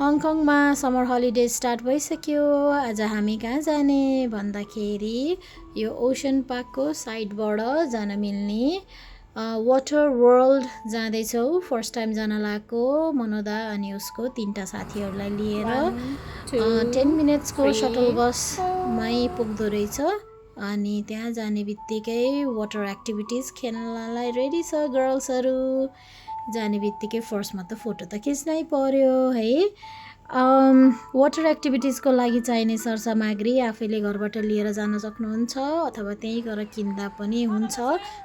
हङकङमा summer holiday start भइसक्यो। आज हामी कहाँ जाने भन्दाखेरि यो ओसन पार्कको साइडबाट जान मिल्ने वाटर वर्ल्ड जाँदैछौँ। फर्स्ट टाइम जान लागेको मनोदा अनि उसको 3टा साथीहरूलाई लिएर 10 मिनट्सको सटल बसमै पुग्दो रहेछ। अनि त्यहाँ जाने बित्तिकै वाटर एक्टिभिटिज खेल्नलाई रेडी छ गर्ल्सहरू। जाने बित्तिकै फर्स्टमा त फोटो त खिच्नै पर्यो है। वाटर एक्टिभिटिजको लागि चाहिने सरसामग्री आफैले घरबाट लिएर जान सक्नुहुन्छ अथवा त्यहीँ गएर किन्दा पनि हुन्छ,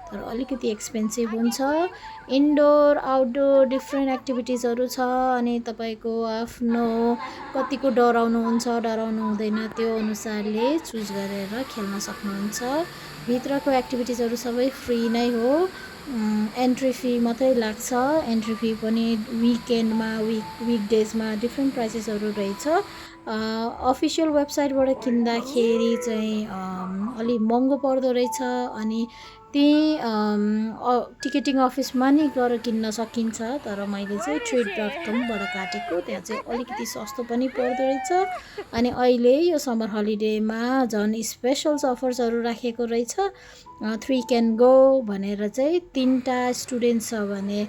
तर अलिकति एक्सपेन्सिभ हुन्छ। इन्डोर आउटडोर डिफ्रेन्ट एक्टिभिटिजहरू छ अनि तपाईँको आफ्नो कतिको डराउनुहुन्छ डराउनु हुँदैन त्यो अनुसारले चुज गरेर खेल्न सक्नुहुन्छ। भित्रको एक्टिभिटिजहरू सबै फ्री नै हो, एन्ट्री फी मात्रै लाग्छ। एन्ट्री फी पनि विकेन्डमा विकडेजमा डिफ्रेन्ट प्राइसेसहरू रहेछ। अफिसियल वेबसाइटबाट किन्दाखेरि चाहिँ अलि महँगो पर्दो रहेछ। अनि त्यही टिकटिङ अफिसमा नि गएर किन्न सकिन्छ, तर मैले चाहिँ trip.com.बाट काटेको, त्यहाँ चाहिँ अलिकति सस्तो पनि पर्दो रहेछ। अनि अहिले यो समर हलिडेमा झन् स्पेसल्स अफर्सहरू राखेको रहेछ। 3 क्यान गो भनेर चाहिँ 3टा स्टुडेन्ट छ भने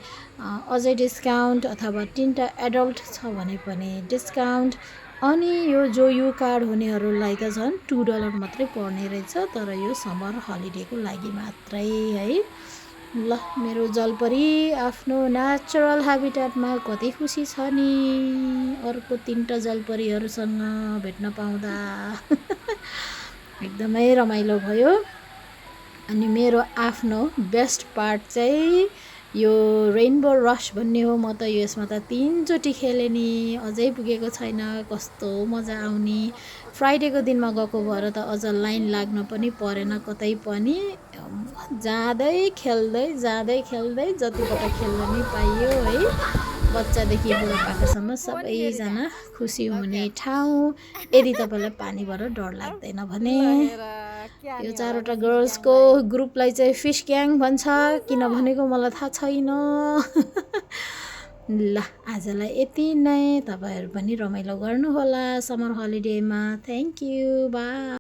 अझै डिस्काउन्ट, अथवा 3टा एडल्ट छ भने पनि डिस्काउन्ट। अनि यो जो यु कार्ड हुनेहरूलाई त झन् $2 मात्रै पर्ने रहेछ, तर यो समर हलिडेको लागि मात्रै है। ल मेरो जलपरी आफ्नो नेचुरल ह्याबिट्याटमा कति खुसी छ नि अर्को 3टा जलपरीहरूसँग भेट्न पाउँदा। एकदमै रमाइलो भयो। अनि मेरो आफ्नो बेस्ट पार्ट चाहिँ यो रेनबो रस भन्ने हो। म त यसमा त 3 चोटि खेलेँ नि, अझै पुगेको छैन। कस्तो मजा आउने। फ्राइडेको दिनमा गएको भएर त अझ लाइन लाग्न पनि परेन कतै पनि। जाँदै खेल्दै जतिपटक खेल्न नि पाइयो है। बच्चादेखि बुढापाकासम्म सबैजना खुसी हुने ठाउँ। यदि तपाईँलाई पानीबाट डर लाग्दैन भने। यो 4वटा गर्ल्सको ग्रुपलाई चाहिँ फिस ग्याङ भन्छ, किन भनेको मलाई थाहा छैन। ल आजलाई यति नै। तपाईँहरू पनि रमाइलो गर्नुहोला समर हलिडेमा। Thank you, by.